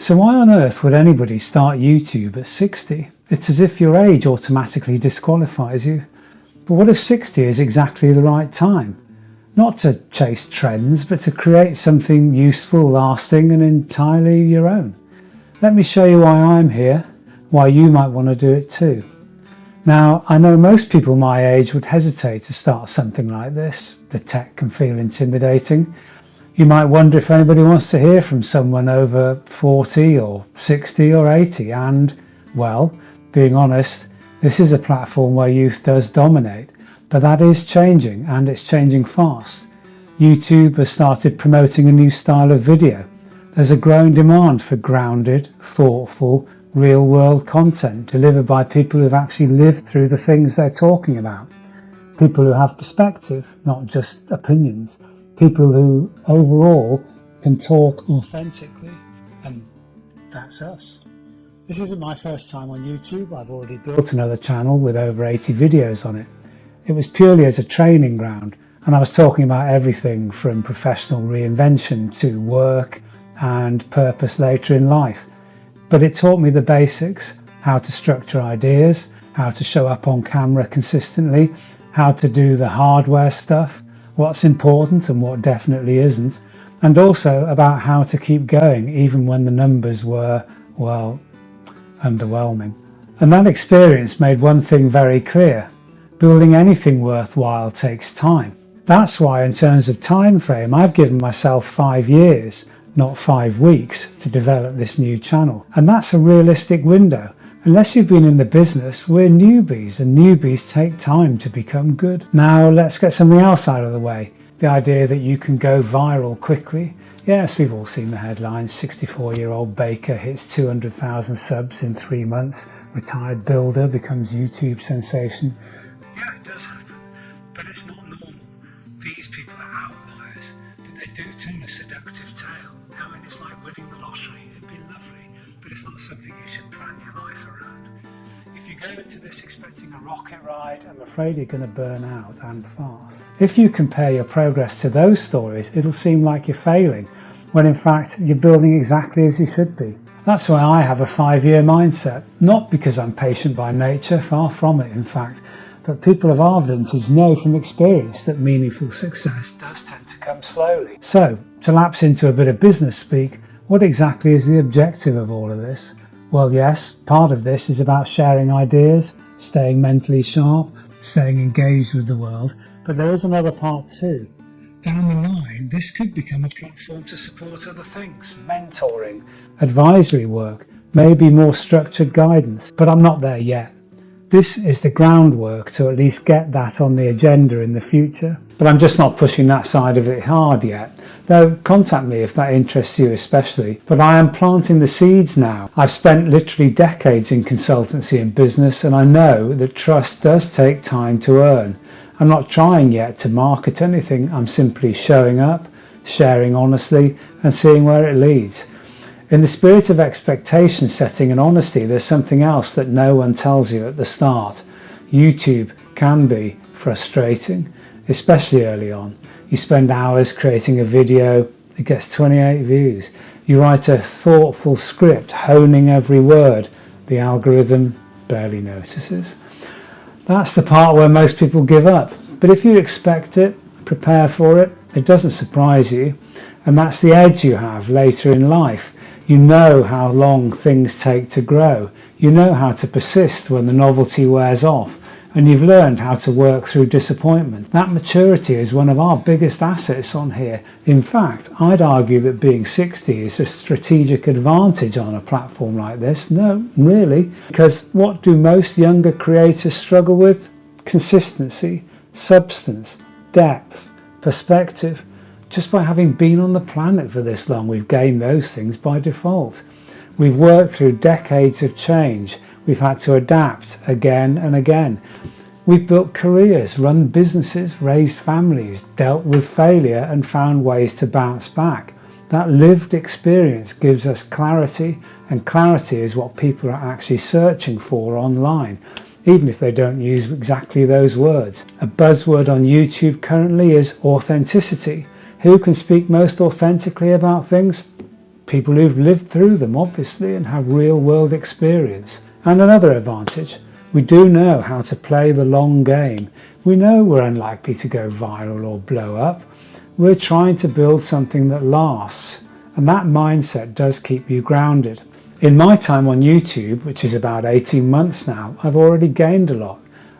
So why on earth would anybody start YouTube at 60? It's as if your age automatically disqualifies you. But what if 60 is exactly the right time? Not to chase trends, but to create something useful, lasting and entirely your own. Let me show you why I'm here, why you might want to do it too. Now, I know most people my age would hesitate to start something like this. The tech can feel intimidating. You might wonder if anybody wants to hear from someone over 40 or 60 or 80 and, well, being honest, this is a platform where youth does dominate, but that is changing and it's changing fast. YouTube has started promoting a new style of video. There's a growing demand for grounded, thoughtful, real-world content delivered by people who've actually lived through the things they're talking about. People who have perspective, not just opinions. People who overall can talk authentically, and that's us. This isn't my first time on YouTube. I've already built another channel with over 80 videos on it. It was purely as a training ground, and I was talking about everything from professional reinvention to work and purpose later in life. But it taught me the basics, how to structure ideas, how to show up on camera consistently, how to do the hardware stuff, what's important and what definitely isn't, and also about how to keep going even when the numbers were, well, underwhelming. And that experience made one thing very clear. Building anything worthwhile takes time. That's why in terms of time frame, I've given myself 5 years, not 5 weeks, to develop this new channel. And that's a realistic window. Unless you've been in the business, we're newbies, and newbies take time to become good. Now let's get something else out of the way. The idea that you can go viral quickly. Yes, we've all seen the headlines. 64-year-old baker hits 200,000 subs in 3 months. Retired builder becomes YouTube sensation. Yeah, it does happen, but it's not normal. These people are outliers, but they do tell a seductive tale. I mean, it's like winning the lottery. It'd be lovely, but it's not something you should plan your life around. If you go into this expecting a rocket ride, I'm afraid you're going to burn out and fast. If you compare your progress to those stories, it'll seem like you're failing, when in fact you're building exactly as you should be. That's why I have a 5-year mindset, not because I'm patient by nature, far from it in fact, but people of our vintage know from experience that meaningful success does tend to come slowly. So, to lapse into a bit of business speak, what exactly is the objective of all of this? Well, yes, part of this is about sharing ideas, staying mentally sharp, staying engaged with the world, but there is another part too. Down the line, this could become a platform to support other things, mentoring, advisory work, maybe more structured guidance, but I'm not there yet. This is the groundwork to at least get that on the agenda in the future. But I'm just not pushing that side of it hard yet. Though contact me if that interests you especially. But I am planting the seeds now. I've spent literally decades in consultancy and business, and I know that trust does take time to earn. I'm not trying yet to market anything. I'm simply showing up, sharing honestly, and seeing where it leads. In the spirit of expectation setting and honesty, there's something else that no one tells you at the start. YouTube can be frustrating, especially early on. You spend hours creating a video, it gets 28 views. You write a thoughtful script, honing every word. The algorithm barely notices. That's the part where most people give up. But if you expect it, prepare for it, it doesn't surprise you. And that's the edge you have later in life. You know how long things take to grow. You know how to persist when the novelty wears off. And you've learned how to work through disappointment. That maturity is one of our biggest assets on here. In fact, I'd argue that being 60 is a strategic advantage on a platform like this. No, really. Because what do most younger creators struggle with? Consistency, substance, depth, perspective. Just by having been on the planet for this long, we've gained those things by default. We've worked through decades of change. We've had to adapt again and again. We've built careers, run businesses, raised families, dealt with failure and found ways to bounce back. That lived experience gives us clarity, and clarity is what people are actually searching for online, even if they don't use exactly those words. A buzzword on YouTube currently is authenticity. Who can speak most authentically about things? people who've lived through them, obviously, and have real world experience. And another advantage, we do know how to play the long game. We know we're unlikely to go viral or blow up. We're trying to build something that lasts, and that mindset does keep you grounded. In my time on YouTube, which is about 18 months now, I've already gained a lot.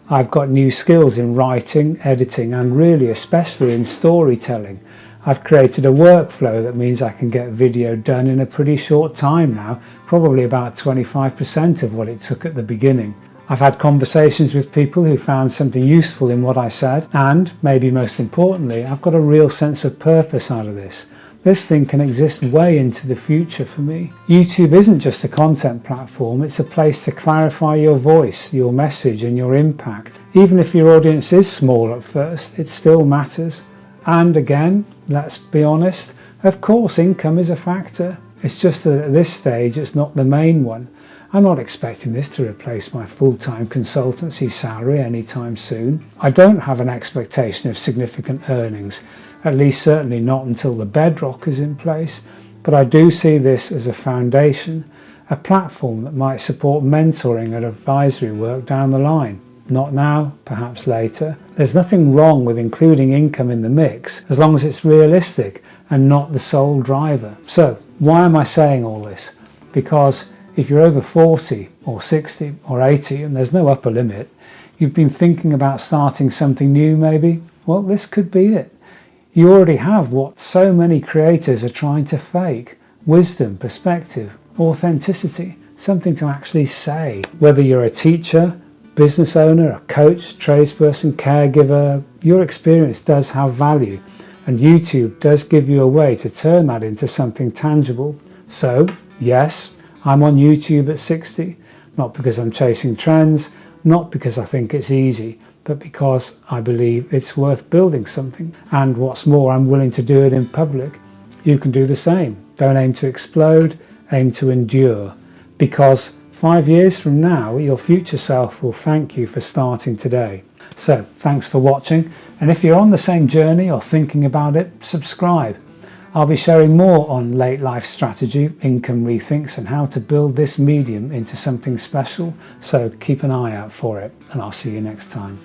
I've got new skills in writing, editing, and really especially in storytelling. I've created a workflow that means I can get video done in a pretty short time now, probably about 25% of what it took at the beginning. I've had conversations with people who found something useful in what I said, and, maybe most importantly, I've got a real sense of purpose out of this. This thing can exist way into the future for me. YouTube isn't just a content platform, it's a place to clarify your voice, your message and your impact. Even if your audience is small at first, it still matters. And again, let's be honest, of course income is a factor. It's just that at this stage it's not the main one. I'm not expecting this to replace my full-time consultancy salary anytime soon. I don't have an expectation of significant earnings, at least certainly not until the bedrock is in place, but I do see this as a foundation, a platform that might support mentoring and advisory work down the line. Not now, perhaps later. There's nothing wrong with including income in the mix as long as it's realistic and not the sole driver. So, why am I saying all this? Because if you're over 40 or 60 or 80 and there's no upper limit, you've been thinking about starting something new maybe, well, this could be it. You already have what so many creators are trying to fake: wisdom, perspective, authenticity, something to actually say. Whether you're a teacher, business owner, a coach, tradesperson, caregiver, your experience does have value, and YouTube does give you a way to turn that into something tangible. So, yes, I'm on YouTube at 60, not because I'm chasing trends, not because I think it's easy, but because I believe it's worth building something. And what's more, I'm willing to do it in public. You can do the same. Don't aim to explode, aim to endure. Because 5 years from now, your future self will thank you for starting today. So, thanks for watching. And if you're on the same journey or thinking about it, subscribe. I'll be sharing more on late life strategy, income rethinks, and how to build this medium into something special. So keep an eye out for it, and I'll see you next time.